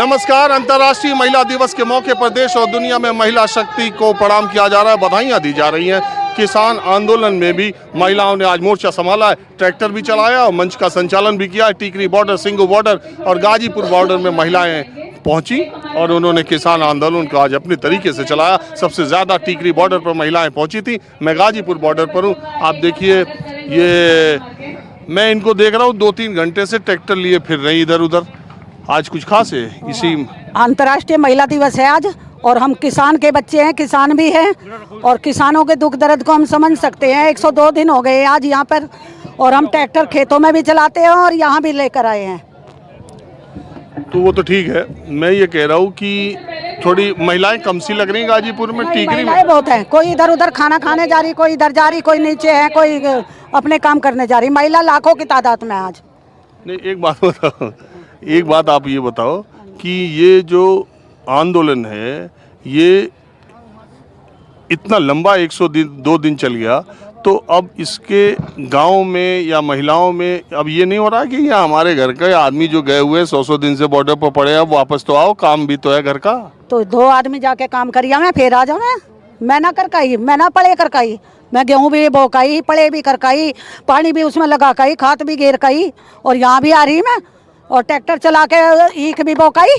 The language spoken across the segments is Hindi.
नमस्कार। अंतर्राष्ट्रीय महिला दिवस के मौके पर देश और दुनिया में महिला शक्ति को प्रणाम किया जा रहा है, बधाइयां दी जा रही हैं। किसान आंदोलन में भी महिलाओं ने आज मोर्चा संभाला है, ट्रैक्टर भी चलाया और मंच का संचालन भी किया है। टिकरी बॉर्डर, सिंगू बॉर्डर और गाजीपुर बॉर्डर में महिलाएं पहुंची और उन्होंने किसान आंदोलन को आज अपने तरीके से चलाया। सबसे ज़्यादा टिकरी बॉर्डर पर महिलाएं पहुंची थी। मैं गाजीपुर बॉर्डर पर हूँ। आप देखिए, ये मैं इनको देख रहा हूँ 2-3 घंटे से ट्रैक्टर लिए फिर रही इधर उधर। आज कुछ खास है? इसी अंतर्राष्ट्रीय महिला दिवस है आज, और हम किसान के बच्चे हैं, किसान भी हैं और किसानों के दुख दर्द को हम समझ सकते हैं। 102 दिन हो गए आज यहाँ पर, और हम ट्रैक्टर खेतों में भी चलाते हैं और यहाँ भी लेकर आए हैं। तो वो तो ठीक है, मैं ये कह रहा हूँ कि थोड़ी महिलाएं कम सी लग रही गाजीपुर में, टिकरी में महिलाएं बहुत हैं। कोई इधर उधर खाना खाने जा रही, कोई इधर जा रही, कोई नीचे है, कोई अपने काम करने जा रही। महिला लाखों की तादाद में आज। नहीं, एक बात बताओ, एक बात आप ये बताओ कि ये जो आंदोलन है ये इतना लंबा 102 दिन चल गया, तो अब इसके गांव में या महिलाओं में अब ये नहीं हो रहा कि ये हमारे घर का आदमी जो गए हुए 100 दिन से बॉर्डर पर पड़े, अब वापस तो आओ, काम भी तो है घर का। तो 2 आदमी जाके काम करिए, मैं फिर आ जाऊँ। मैं ना करकाई, मैं ना पड़े करकाई, मैं गेहूँ भी बोकाई, पड़े भी करकाई, पानी भी उसमें लगा काई, खाद भी घेर काई, और यहाँ भी आ रही मैं और ट्रैक्टर चला के ईख भी बोकाई,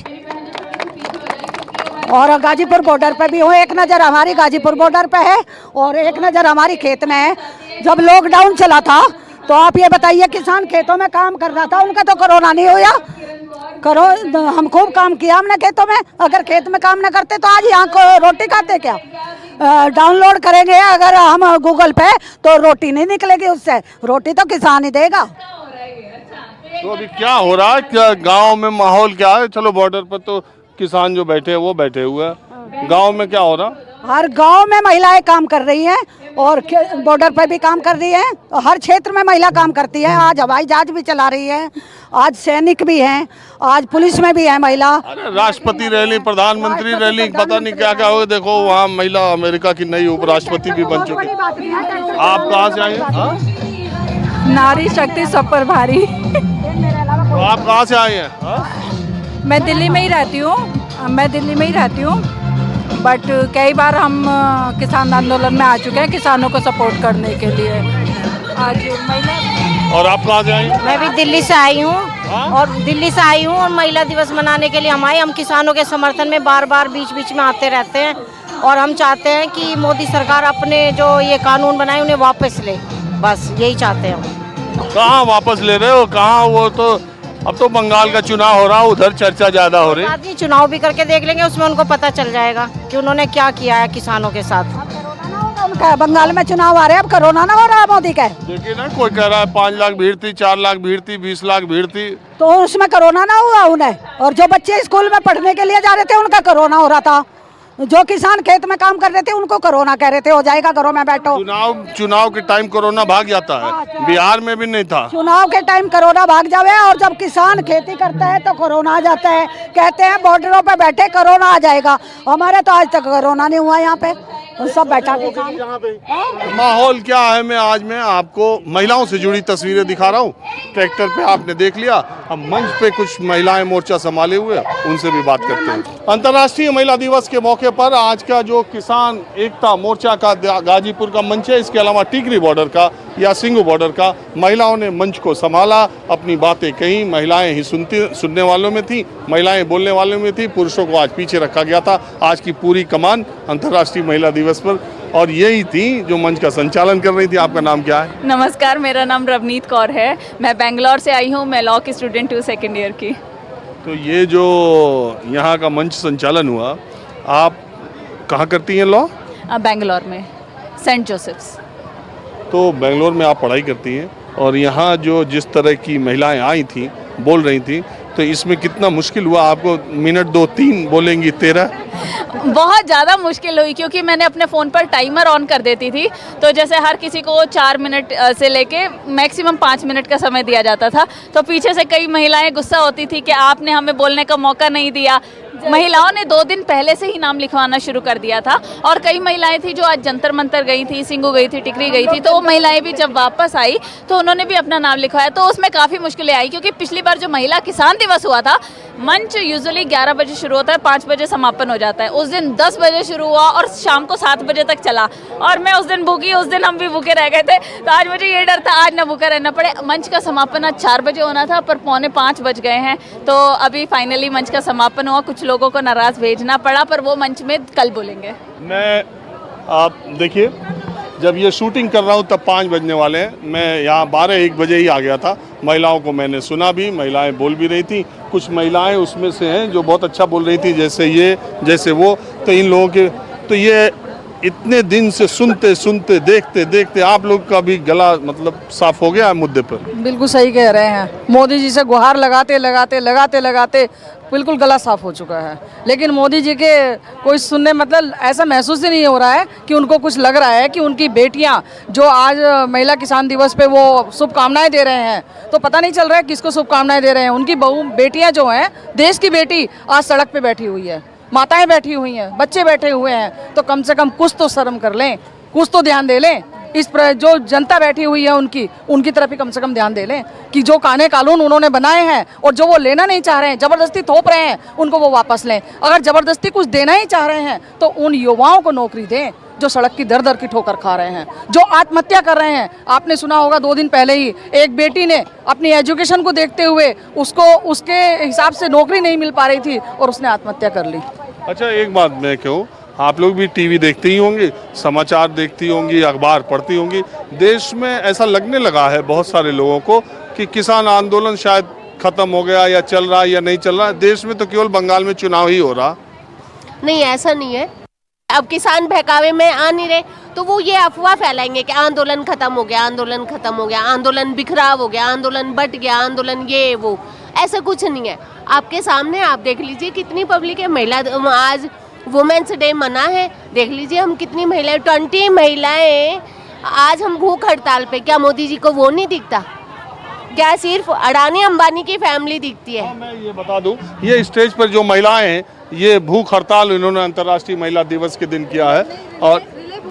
और गाजीपुर बॉर्डर पे भी हूँ। एक नज़र हमारी गाजीपुर बॉर्डर पे है और एक नज़र हमारी खेत में है। जब लॉकडाउन चला था तो आप ये बताइए, किसान खेतों में काम कर रहा था, उनका तो कोरोना नहीं हुआ। हम खूब काम किया हमने खेतों में। अगर खेत में काम न करते तो आज यहाँ को रोटी खाते क्या? डाउनलोड करेंगे अगर हम गूगल पे तो रोटी नहीं निकलेगी उससे, रोटी तो किसान ही देगा। तो अभी क्या हो रहा है, क्या गांव में माहौल क्या है? चलो बॉर्डर पर तो किसान जो बैठे हैं वो बैठे हुए हैं, गांव में क्या हो रहा? हर गांव में महिलाएं काम कर रही हैं और बॉर्डर पर भी काम कर रही हैं। हर क्षेत्र में महिला काम करती है। आज हवाई जहाज भी चला रही है, आज सैनिक भी हैं, आज पुलिस में भी है महिला। अरे राष्ट्रपति रैली, प्रधानमंत्री रैली, पता नहीं क्या क्या हो। देखो वहाँ महिला अमेरिका की नई उपराष्ट्रपति भी बन चुकी। आप कहाँ से आए हैं? नारी शक्ति सब पर भारी। तो आप कहाँ से आए हैं? मैं दिल्ली में ही रहती हूँ, बट कई बार हम किसान आंदोलन में आ चुके हैं किसानों को सपोर्ट करने के लिए। आज महिला। और आप कहाँ से आई? मैं भी दिल्ली से आई हूँ और महिला दिवस मनाने के लिए हम किसानों के समर्थन में बार बार बीच बीच में आते रहते हैं, और हम चाहते हैं कि मोदी सरकार अपने जो ये कानून बनाए उन्हें वापस ले, बस यही चाहते हैं हम। कहाँ वापस ले रहे हो? कहाँ? वो तो अब तो बंगाल का चुनाव हो रहा, उधर चर्चा ज्यादा हो रही। आदमी चुनाव भी करके देख लेंगे, उसमें उनको पता चल जाएगा कि उन्होंने क्या किया है किसानों के साथ। उनका बंगाल में चुनाव आ रहे हैं, अब कोरोना ना हो रहा है मोदी का। देखिए ना, कोई कह रहा है 5 लाख भीड़ थी, 4 लाख भीड़ थी, 20 लाख भीड़ थी, तो उसमें कोरोना ना हुआ उन्हें। और जो बच्चे स्कूल में पढ़ने के लिए जा रहे थे उनका कोरोना हो रहा था। जो किसान खेत में काम कर रहे थे उनको कोरोना कह रहे थे हो जाएगा, घरों में बैठो। चुनाव के टाइम कोरोना भाग जाता है, बिहार में भी नहीं था। चुनाव के टाइम कोरोना भाग जावे, और जब किसान खेती करता है तो कोरोना आ जाता है। कहते हैं बॉर्डरों पे बैठे कोरोना आ जाएगा, हमारे तो आज तक कोरोना नहीं हुआ यहाँ पे, सब बैठा किसान। माहौल क्या है? मैं आपको महिलाओं से जुड़ी तस्वीरें दिखा रहा हूँ। ट्रैक्टर पे आपने देख लिया, अब मंच पे कुछ महिलाएं मोर्चा संभाले हुए, उनसे भी बात करते हैं। अंतर्राष्ट्रीय महिला दिवस के मौके पर आज का जो किसान एकता मोर्चा का गाजीपुर का मंच है, इसके अलावा टिकरी बॉर्डर का या सिंगू बॉर्डर का, महिलाओं ने मंच को संभाला, अपनी बातें कही। महिलाएं ही सुनने वालों में थी, महिलाएं बोलने वालों में थी, पुरुषों को आज पीछे रखा गया था। आज की पूरी कमान अंतर्राष्ट्रीय महिला दिवस पर, और यही थी जो मंच का संचालन कर रही थी। आपका नाम क्या है? नमस्कार, मेरा नाम रवनीत कौर है, मैं बेंगलोर से आई हूँ, मैं लॉ की स्टूडेंट हूँ, 2nd ईयर की। तो ये जो यहाँ का मंच संचालन हुआ, आप कहाँ करती हैं लॉ? बेंगलोर में, सेंट जोसेफ्स। तो बेंगलोर में आप पढ़ाई करती हैं, और यहाँ जो जिस तरह की महिलाएं आई थी, बोल रही थी, तो इसमें कितना मुश्किल हुआ आपको? मिनट 2-3 बोलेंगी 13? बहुत ज़्यादा मुश्किल हुई, क्योंकि मैंने अपने फ़ोन पर टाइमर ऑन कर देती थी, तो जैसे हर किसी को 4 मिनट से लेके मैक्सिमम 5 मिनट का समय दिया जाता था। तो पीछे से कई महिलाएं गुस्सा होती थी कि आपने हमें बोलने का मौका नहीं दिया। महिलाओं ने 2 दिन पहले से ही नाम लिखवाना शुरू कर दिया था, और कई महिलाएं थी जो आज जंतर मंतर गई थी, सिंगू गई थी, टिकरी गई थी, तो वो महिलाएं भी जब वापस आई तो उन्होंने भी अपना नाम लिखवाया। तो उसमें काफ़ी मुश्किलें आई, क्योंकि पिछली बार जो महिला किसान दिवस हुआ था मंच यूजुअली 11 बजे शुरू होता है, 5 बजे समापन हो जाता है। उस दिन 10 बजे शुरू हुआ और शाम को 7 बजे तक चला, और मैं उस दिन भूखी, उस दिन हम भी भूखे रह गए थे। तो आज मुझे ये डर था आज ना भूखा रहना पड़े। मंच का समापन आज 4 बजे होना था, पर 4:45 बज गए हैं। तो अभी फाइनली मंच का समापन हुआ। कुछ लोगों को नाराज़ भेजना पड़ा, पर वो मंच में कल बोलेंगे। मैं आप देखिए, जब ये शूटिंग कर रहा हूँ तब 5 बजने वाले हैं। मैं यहाँ 12-1 बजे ही आ गया था। महिलाओं को मैंने सुना भी, महिलाएं बोल भी रही थी। कुछ महिलाएं उसमें से हैं जो बहुत अच्छा बोल रही थी, जैसे ये जैसे वो। तो इन लोगों के तो ये इतने दिन से सुनते सुनते देखते देखते आप लोग का भी गला मतलब साफ हो गया है मुद्दे पर। बिल्कुल सही कह रहे हैं। मोदी जी से गुहार लगाते लगाते लगाते लगाते बिल्कुल गला साफ हो चुका है, लेकिन मोदी जी के कोई सुनने मतलब ऐसा महसूस ही नहीं हो रहा है कि उनको कुछ लग रहा है कि उनकी बेटियां जो आज महिला किसान दिवस पे वो शुभकामनाएं दे रहे हैं, तो पता नहीं चल रहा है किसको शुभकामनाएं दे रहे हैं। उनकी बेटियां जो हैं, देश की बेटी आज सड़क पे बैठी हुई है, माताएं बैठी हुई हैं, बच्चे बैठे हुए हैं। तो कम से कम कुछ तो शर्म कर लें, कुछ तो ध्यान दे लें। इस पर जो जनता बैठी हुई है उनकी तरफ ही कम से कम ध्यान दे लें कि जो कानून उन्होंने बनाए हैं और जो वो लेना नहीं चाह रहे हैं, ज़बरदस्ती थोप रहे हैं, उनको वो वापस लें। अगर ज़बरदस्ती कुछ देना ही चाह रहे हैं तो उन युवाओं को नौकरी दें जो सड़क की दर दर की ठोकर खा रहे हैं, जो आत्महत्या कर रहे हैं। आपने सुना होगा 2 दिन पहले ही एक बेटी ने अपनी एजुकेशन को देखते हुए उसको उसके हिसाब से नौकरी नहीं मिल पा रही थी और उसने आत्महत्या कर ली। अच्छा, एक बात मैं कहूँ, आप लोग भी टीवी देखती ही होंगी, समाचार देखती होंगी, अखबार पढ़ती होंगी। देश में ऐसा लगने लगा है बहुत सारे लोगों को कि किसान आंदोलन शायद खत्म हो गया या चल रहा है या नहीं चल रहा है। देश में तो केवल बंगाल में चुनाव ही हो रहा। नहीं, ऐसा नहीं है। अब किसान बहकावे में आ नहीं रहे तो वो ये अफवाह फैलाएंगे कि आंदोलन खत्म हो गया, आंदोलन खत्म हो गया, आंदोलन बिखराव हो गया, आंदोलन बट गया, आंदोलन ये वो। ऐसा कुछ नहीं है। आपके सामने आप देख लीजिए कितनी पब्लिक है। महिला आज वुमेन्स डे मना है, देख लीजिए हम कितनी महिलाएं, 20 महिलाएं आज हम भूख हड़ताल पे। क्या मोदी जी को वो नहीं दिखता? क्या सिर्फ अडानी अंबानी की फैमिली दिखती है? मैं ये बता दूं, ये स्टेज पर जो महिलाएं हैं, ये भूख हड़ताल इन्होंने अंतर्राष्ट्रीय महिला दिवस के दिन किया है, और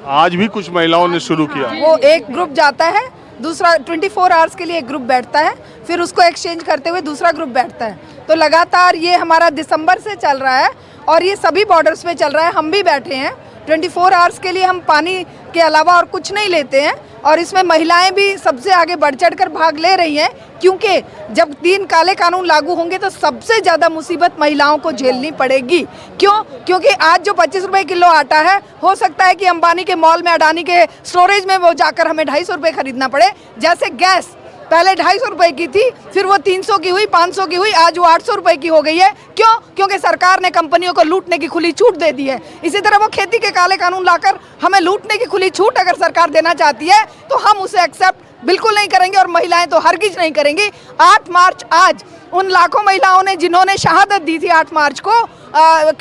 आज भी कुछ महिलाओं ने शुरू किया। वो एक ग्रुप जाता है, दूसरा 24 आवर्स के लिए एक ग्रुप बैठता है, फिर उसको एक्सचेंज करते हुए दूसरा ग्रुप बैठता है। तो लगातार ये हमारा दिसंबर से चल रहा है और ये सभी बॉर्डर्स पे चल रहा है। हम भी बैठे हैं 24 आवर्स के लिए। हम पानी के अलावा और कुछ नहीं लेते हैं, और इसमें महिलाएं भी सबसे आगे बढ़ चढ़कर भाग ले रही हैं, क्योंकि जब 3 काले कानून लागू होंगे तो सबसे ज़्यादा मुसीबत महिलाओं को झेलनी पड़ेगी। क्यों? क्योंकि आज जो 25 रुपये किलो आटा है, हो सकता है कि अंबानी के मॉल में, अडानी के स्टोरेज में वो जाकर हमें 250 रुपये खरीदना पड़े। जैसे गैस पहले 250 रुपये की थी, फिर वो 300 की हुई, 500 की हुई, आज वो 800 रुपये की हो गई है। क्यों? क्योंकि सरकार ने कंपनियों को लूटने की खुली छूट दे दी है। इसी तरह वो खेती के काले कानून लाकर हमें लूटने की खुली छूट अगर सरकार देना चाहती है तो हम उसे एक्सेप्ट बिल्कुल नहीं करेंगे, और महिलाएं तो हरगिज नहीं करेंगी। 8 मार्च आज उन लाखों महिलाओं ने जिन्होंने शहादत दी थी 8 मार्च को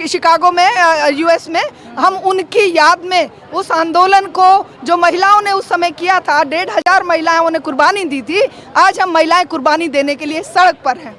शिकागो में, यूएस में, हम उनकी याद में उस आंदोलन को जो महिलाओं ने उस समय किया था, 1500 महिलाओं ने कुर्बानी दी थी। आज हम महिलाएं कुर्बानी देने के लिए सड़क पर हैं।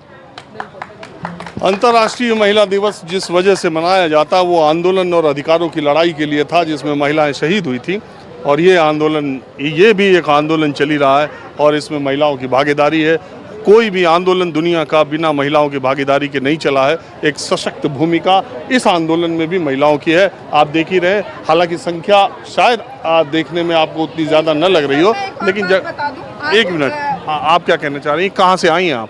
अंतर्राष्ट्रीय महिला दिवस जिस वजह से मनाया जाता वो आंदोलन और अधिकारों की लड़ाई के लिए था, जिसमें महिलाएं शहीद हुई थी। और ये आंदोलन, ये भी एक आंदोलन चल ही रहा है और इसमें महिलाओं की भागीदारी है। कोई भी आंदोलन दुनिया का बिना महिलाओं की भागीदारी के नहीं चला है। एक सशक्त भूमिका इस आंदोलन में भी महिलाओं की है। आप देख ही रहे, हालांकि संख्या शायद देखने में आपको उतनी ज़्यादा न लग रही हो, लेकिन एक मिनट, हाँ, आप क्या कहना चाह रही हैं? कहाँ से आई हैं आप?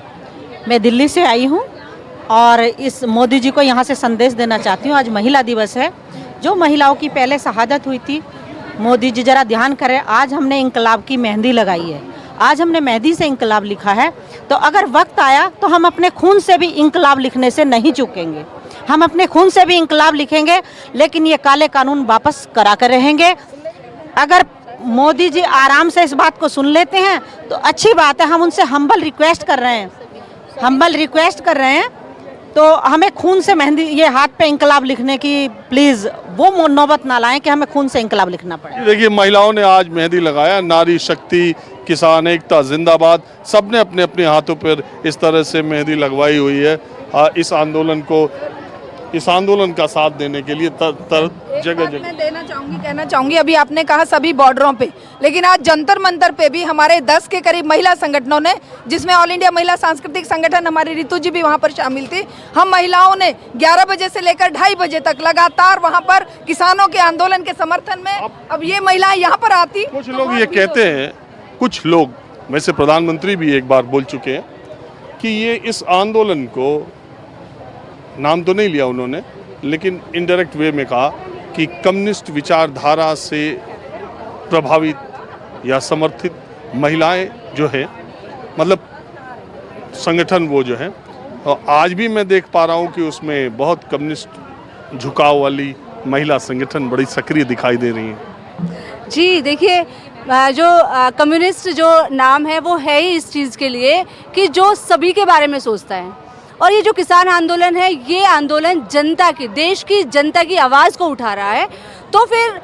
मैं दिल्ली से आई हूँ और इस मोदी जी को यहाँ से संदेश देना चाहती हूँ। आज महिला दिवस है। जो महिलाओं की पहले शहादत हुई थी, मोदी जी जरा ध्यान करें। आज हमने इंकलाब की मेहंदी लगाई है, आज हमने मेहंदी से इंकलाब लिखा है। तो अगर वक्त आया तो हम अपने खून से भी इंकलाब लिखने से नहीं चूकेंगे। हम अपने खून से भी इंकलाब लिखेंगे, लेकिन ये काले कानून वापस करा कर रहेंगे। अगर मोदी जी आराम से इस बात को सुन लेते हैं तो अच्छी बात है। हम उनसे हम्बल रिक्वेस्ट कर रहे हैं, तो हमें खून से मेहंदी, ये हाथ पे इंकलाब लिखने की प्लीज़ वो नौबत ना लाएं कि हमें खून से इंकलाब लिखना पड़े। देखिए, महिलाओं ने आज मेहंदी लगाया। नारी शक्ति, किसान एकता जिंदाबाद, सबने अपने अपने हाथों पर इस तरह से मेहंदी लगवाई हुई है। इस आंदोलन को इस आंदोलन का साथ देने के लिए जगह जगह मैं कहना चाहूंगी अभी आपने कहा सभी बॉर्डरों पे, लेकिन आज जंतर मंतर पे भी हमारे 10 के करीब महिला संगठनों ने, जिसमें ऑल इंडिया महिला सांस्कृतिक संगठन हमारी रितु जी भी वहां पर शामिल थी, हम महिलाओं ने 11 बजे से लेकर 2:30 बजे तक लगातार वहां पर किसानों के आंदोलन के समर्थन में, अब ये महिलाएं यहाँ पर आती। कुछ लोग ये कहते हैं, कुछ लोग, वैसे प्रधानमंत्री भी एक बार बोल चुके हैं कि ये इस आंदोलन को, नाम तो नहीं लिया उन्होंने, लेकिन इनडायरेक्ट वे में कहा कि कम्युनिस्ट विचारधारा से प्रभावित या समर्थित महिलाएं जो है, मतलब संगठन वो जो है, और आज भी मैं देख पा रहा हूँ कि उसमें बहुत कम्युनिस्ट झुकाव वाली महिला संगठन बड़ी सक्रिय दिखाई दे रही हैं। जी देखिए, जो कम्युनिस्ट जो नाम है वो है ही इस चीज़ के लिए कि जो सभी के बारे में सोचता है, और ये जो किसान आंदोलन है, ये आंदोलन जनता की, देश की जनता की आवाज़ को उठा रहा है। तो फिर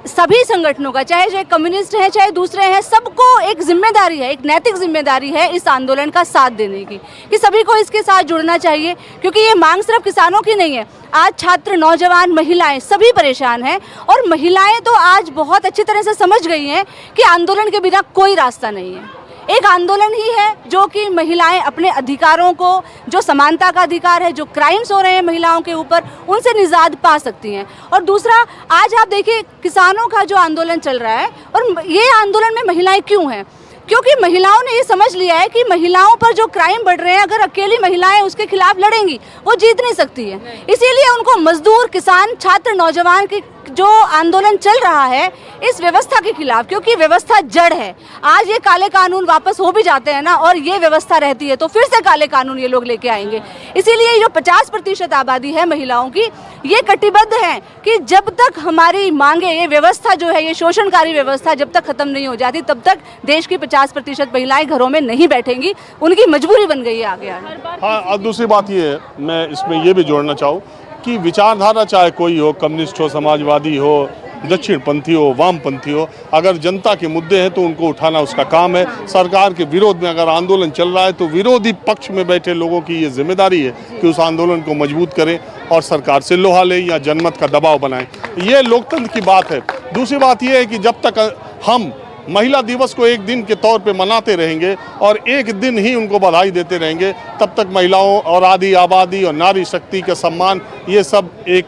सभी संगठनों का, चाहे कम्युनिस्ट हैं चाहे दूसरे हैं, सबको एक जिम्मेदारी है, एक नैतिक जिम्मेदारी है इस आंदोलन का साथ देने की, कि सभी को इसके साथ जुड़ना चाहिए, क्योंकि ये मांग सिर्फ किसानों की नहीं है। आज छात्र, नौजवान, महिलाएं सभी परेशान हैं, और महिलाएं तो आज बहुत अच्छी तरह से समझ गई हैं कि आंदोलन के बिना कोई रास्ता नहीं है। एक आंदोलन ही है जो कि महिलाएं अपने अधिकारों को, जो समानता का अधिकार है, जो क्राइम्स हो रहे हैं महिलाओं के ऊपर, उनसे निजात पा सकती हैं। और दूसरा, आज आप देखिए किसानों का जो आंदोलन चल रहा है, और ये आंदोलन में महिलाएं क्यों हैं? क्योंकि महिलाओं ने ये समझ लिया है कि महिलाओं पर जो क्राइम बढ़ रहे हैं, अगर अकेली महिलाएं उसके खिलाफ लड़ेंगी वो जीत नहीं सकती है। इसीलिए उनको मजदूर, किसान, छात्र, नौजवान की जो आंदोलन चल रहा है इस व्यवस्था के खिलाफ, क्योंकि व्यवस्था जड़ है। आज ये काले कानून वापस हो भी जाते हैं ना, और ये व्यवस्था रहती है, तो फिर से काले कानून ये लोग लेके आएंगे। इसीलिए जो 50% आबादी है महिलाओं की, ये कटिबद्ध है कि जब तक हमारी मांगे, ये व्यवस्था जो है, ये शोषणकारी व्यवस्था जब तक खत्म नहीं हो जाती, तब तक देश की 50% महिलाएं घरों में नहीं बैठेंगी। उनकी मजबूरी बन गई है आगे आगे। हाँ, और दूसरी बात ये है, मैं इसमें ये भी जोड़ना चाहूँ कि विचारधारा चाहे कोई हो, कम्युनिस्ट हो, समाजवादी हो, दक्षिणपंथी हो, वामपंथी हो, अगर जनता के मुद्दे हैं तो उनको उठाना उसका काम है। सरकार के विरोध में अगर आंदोलन चल रहा है तो विरोधी पक्ष में बैठे लोगों की ये जिम्मेदारी है कि उस आंदोलन को मजबूत करें और सरकार से लोहा लें या जनमत का दबाव बनाएं। ये लोकतंत्र की बात है। दूसरी बात ये है कि जब तक हम महिला दिवस को एक दिन के तौर पे मनाते रहेंगे और एक दिन ही उनको बधाई देते रहेंगे, तब तक महिलाओं और आधी आबादी और नारी शक्ति के सम्मान, ये सब एक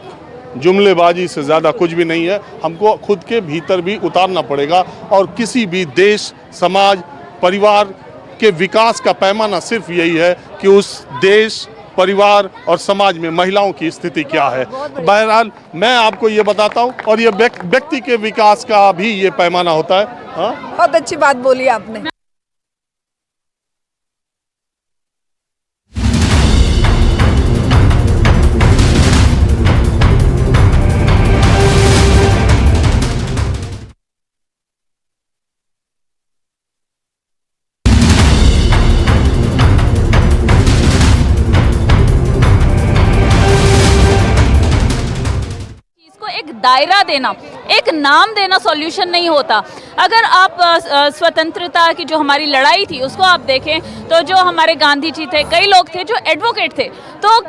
जुमलेबाजी से ज़्यादा कुछ भी नहीं है। हमको खुद के भीतर भी उतारना पड़ेगा, और किसी भी देश, समाज, परिवार के विकास का पैमाना सिर्फ यही है कि उस देश, परिवार और समाज में महिलाओं की स्थिति क्या है। बहरहाल मैं आपको ये बताता हूँ, और ये व्यक्ति के विकास का भी ये पैमाना होता है। हाँ, बहुत अच्छी बात बोली आपने। दायरा देना, एक नाम देना सॉल्यूशन नहीं होता। अगर आप स्वतंत्रता की जो हमारी लड़ाई थी उसको आप देखें, तो जो हमारे गांधी जी थे, कई लोग थे जो एडवोकेट थे, तो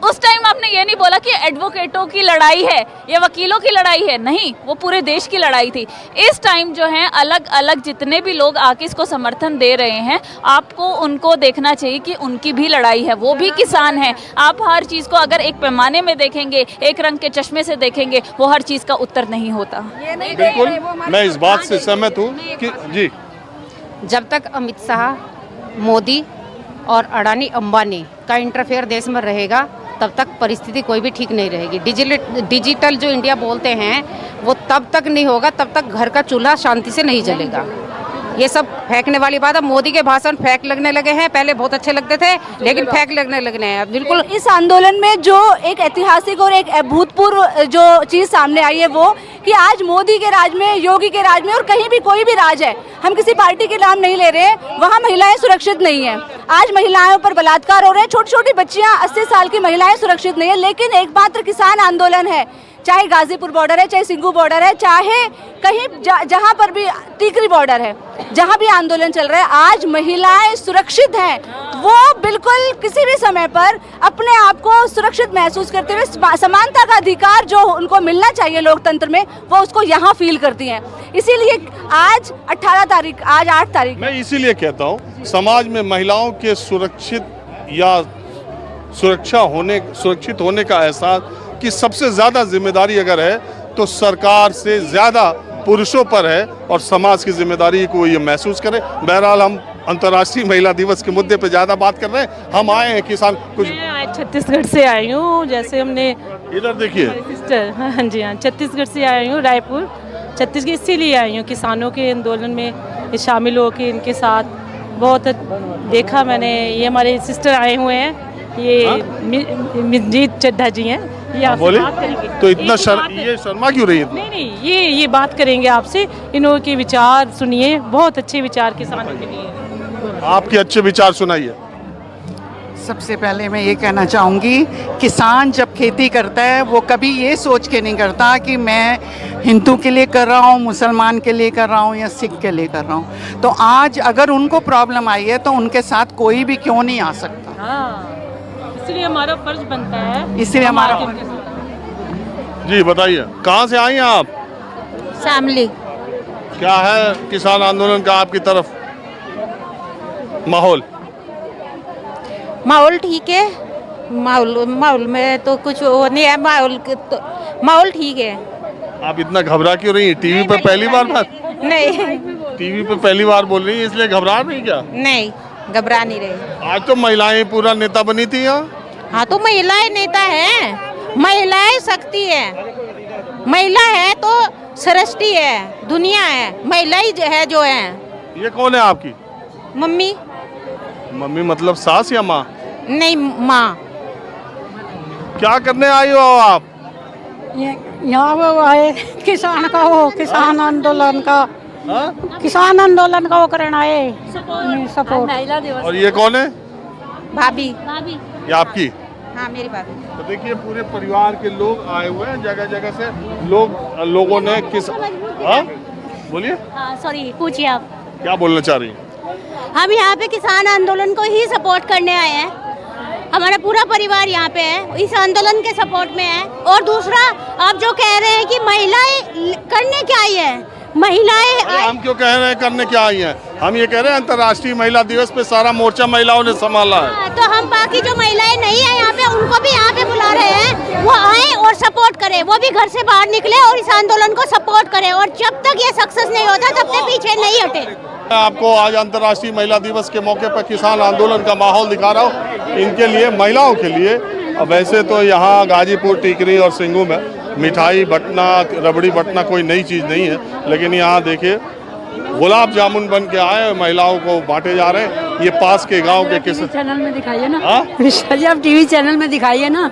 उस टाइम आपने ये नहीं बोला कि एडवोकेटों की लड़ाई है, ये वकीलों की लड़ाई है, नहीं, वो पूरे देश की लड़ाई थी। इस टाइम जो है अलग अलग जितने भी लोग आके इसको समर्थन दे रहे हैं, आपको उनको देखना चाहिए कि उनकी भी लड़ाई है, वो भी किसान हैं। आप हर चीज़ को अगर एक पैमाने में देखेंगे, एक रंग के चश्मे से देखेंगे, वो हर चीज़ का उत्तर नहीं होता। बिल्कुल, मैं इस बात से सहमत हूँ कि जी, जब तक अमित शाह, मोदी और अडानी अंबानी का इंटरफेयर देश में रहेगा, तब तक परिस्थिति कोई भी ठीक नहीं रहेगी। डिजिटल जो इंडिया बोलते हैं वो तब तक नहीं होगा, तब तक घर का चूल्हा शांति से नहीं जलेगा। ये सब फेंकने वाली बात है। मोदी के भाषण फेंक लगने लगे हैं, पहले बहुत अच्छे लगते थे लेकिन फेंक लगने हैं बिल्कुल। इस आंदोलन में जो एक ऐतिहासिक और एक अभूतपूर्व जो चीज़ सामने आई है वो कि आज मोदी के राज में, योगी के राज में, और कहीं भी कोई भी राज है, हम किसी पार्टी के नाम नहीं ले रहे, वहाँ महिलाएं सुरक्षित नहीं है। आज महिलाओं पर बलात्कार हो रहे हैं, छोटी छोटी बच्चियाँ, 80 साल की महिलाएं सुरक्षित नहीं है। लेकिन एकमात्र किसान आंदोलन है चाहे गाजीपुर बॉर्डर है, चाहे सिंगू बॉर्डर है, चाहे कहीं जहाँ पर भी टीकरी बॉर्डर है, जहाँ भी आंदोलन चल रहा है, आज महिलाएं सुरक्षित हैं। वो बिल्कुल किसी भी समय पर अपने आप को सुरक्षित महसूस करते हुए समानता का अधिकार जो उनको मिलना चाहिए लोकतंत्र में, वो उसको यहाँ फील करती हैं। इसीलिए आज 18 तारीख, आज 8 तारीख, मैं इसीलिए कहता हूँ समाज में महिलाओं के सुरक्षित या सुरक्षित होने का एहसास कि सबसे ज़्यादा जिम्मेदारी अगर है तो सरकार से ज़्यादा पुरुषों पर है और समाज की जिम्मेदारी को ये महसूस करें। बहरहाल हम अंतर्राष्ट्रीय महिला दिवस के मुद्दे पे ज़्यादा बात कर रहे हैं। हम आए हैं किसान कुछ, मैं आज छत्तीसगढ़ से आई हूँ। जैसे हमने इधर देखिए सिस्टर, हाँ जी हाँ, छत्तीसगढ़ से आई हूँ, रायपुर छत्तीसगढ़ इसीलिए आई हूँ किसानों के आंदोलन में शामिल होकर इनके साथ बहुत देखा मैंने। ये हमारे सिस्टर आए हुए हैं, ये मिंजीत चड्ढा जी हैं, ये आपसे बात करेंगे। तो इतना ये शर्मा क्यों रही है? नहीं, ये बात करेंगे आपसे। इन्हों के विचार सुनिए, बहुत अच्छे विचार किसानों के लिए। आपके अच्छे विचार सुनाइए। सबसे पहले मैं ये कहना चाहूँगी, किसान जब खेती करता है वो कभी ये सोच के नहीं करता कि मैं हिंदू के लिए कर रहा हूँ, मुसलमान के लिए कर रहा हूँ या सिख के लिए कर रहा हूँ। तो आज अगर उनको प्रॉब्लम आई है तो उनके साथ कोई भी क्यों नहीं आ सकता। हाँ, इसलिए हमारा फर्ज बनता है। इसलिए हमारा जी बताइए, कहाँ से आई हैं आप? शामली। क्या है किसान आंदोलन का आपकी तरफ माहौल? माहौल ठीक है, माहौल में तो कुछ वो नहीं है, माहौल ठीक है। आप इतना घबरा क्यों रही हैं? टीवी पे पहली बार बात? नहीं, टीवी पे पहली बार बोल रही हैं इसलिए घबरा रही क्या? नहीं घबरा नहीं रहे। आज तो महिलाएं पूरा नेता बनी थी यहाँ। हाँ तो महिलाएं नेता है, महिलाएं शक्ति है, महिला है तो सृष्टि है, दुनिया है, महिला ही है जो है। ये कौन है आपकी? मम्मी। मम्मी मतलब सास या माँ? नहीं, माँ। क्या करने आई हो आप? यहाँ वो है किसान का, वो किसान आंदोलन का, किसान आंदोलन का वो करना है सपोर्ट। और ये कौन है? भाभी। ये आपकी? हाँ, मेरी भाभी। तो देखिए पूरे परिवार के लोग आए हुए हैं, जगह जगह से लोगों ने किस, हाँ बोलिए। सॉरी, पूछिए आप। क्या बोलना चाह रही हैं? हम यहाँ पे किसान आंदोलन को ही सपोर्ट करने आए हैं। हमारा पूरा परिवार यहाँ पे है, इस आंदोलन के सपोर्ट में है। और दूसरा, आप जो कह रहे हैं कि महिलाएं करने क्या आई है, महिलाएं हम क्यों कह रहे हैं करने क्या आई हैं? हम ये कह रहे हैं अंतर्राष्ट्रीय महिला दिवस पे सारा मोर्चा महिलाओं ने संभाला है। तो हम बाकी जो महिलाएं नहीं है यहाँ पे, उनको भी यहाँ पे बुला रहे हैं, वो आए और सपोर्ट करें, वो भी घर से बाहर निकले और इस आंदोलन को सपोर्ट करें। और जब तक ये सक्सेस नहीं होता तब तक पीछे नहीं हटे। मैं आपको आज अंतर्राष्ट्रीय महिला दिवस के मौके पर किसान आंदोलन का माहौल दिखा रहा हूँ, इनके लिए, महिलाओं के लिए। वैसे तो यहाँ गाजीपुर, टीकरी और सिंगू में मिठाई बटना, रबड़ी बटना कोई नई चीज़ नहीं है, लेकिन यहाँ देखिए गुलाब जामुन बन के आए, महिलाओं को बांटे जा रहे हैं। ये पास के गांव के किसी चैनल में दिखाइए ना। हाँ? आप टीवी चैनल में दिखाइए ना,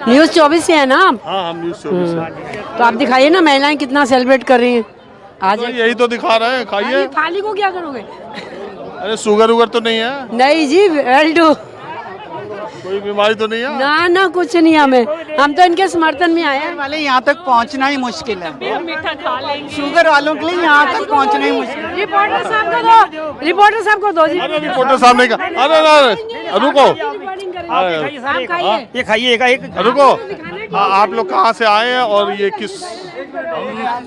न्यूज़ 24 से है ना आप? हाँ, हम न्यूज़ 24 से। तो आप दिखाइए ना महिलाएं कितना सेलिब्रेट कर रही हैं आज। तो यही तो दिखा रहे हैं, खाइए। थाली को क्या करोगे? अरे शुगर उगर तो नहीं है? नहीं जी, वेल डू। कोई बीमारी तो नहीं है? ना ना, कुछ नहीं हमें, हम तो इनके समर्थन में आए हैं। वाले यहाँ तक पहुँचना ही मुश्किल है, मीठा खा लेंगे। शुगर वालों के लिए यहाँ तक पहुँचना ही मुश्किल है। रिपोर्टर साहब को दो, रिपोर्टर साहब को दो जी। अरे रिपोर्टर साहब ने कहा, अरे रुको, ये खाइए एक। रुको। आप लोग कहाँ से आए हैं और ये किस?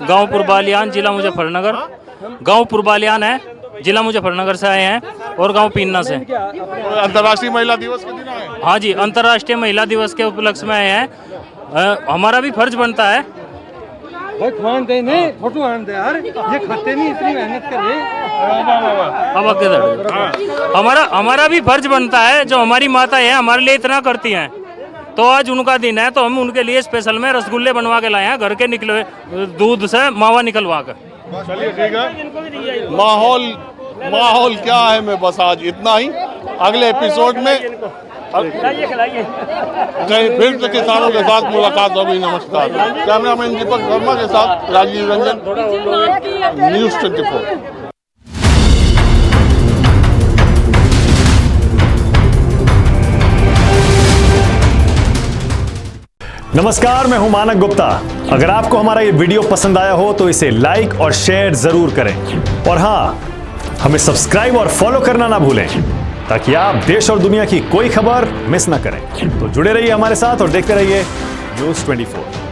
गांव पुरबालियान, जिला मुजफ्फरनगर। गांव पुरबालियान है, जिला मुजफ्फरनगर से आए हैं और गांव पीन्ना से। अंतर्राष्ट्रीय महिला दिवस के दिन आए? हाँ जी, अंतर्राष्ट्रीय महिला दिवस के उपलक्ष्य में आए हैं। हमारा भी फर्ज बनता है। फोटो आने यार, ये खाते नहीं, इतनी मेहनत कर रहे। हमारा भी फर्ज बनता है, जो हमारी माता है हमारे लिए इतना करती हैं, तो आज उनका दिन है तो हम उनके लिए स्पेशल में रसगुल्ले बनवा के लाए हैं, घर के निकले दूध से मावा निकलवा कर। चलिए ठीक है। माहौल क्या है, मैं बस आज इतना ही। अगले एपिसोड में फिर से किसानों के साथ मुलाकात होगी। नमस्कार। कैमरामैन दीपक वर्मा के साथ राजीव रंजन, न्यूज़ 24। नमस्कार, मैं हूं मानक गुप्ता। अगर आपको हमारा ये वीडियो पसंद आया हो तो इसे लाइक और शेयर जरूर करें और हाँ, हमें सब्सक्राइब और फॉलो करना ना भूलें ताकि आप देश और दुनिया की कोई खबर मिस ना करें। तो जुड़े रहिए हमारे साथ और देखते रहिए न्यूज़ 24।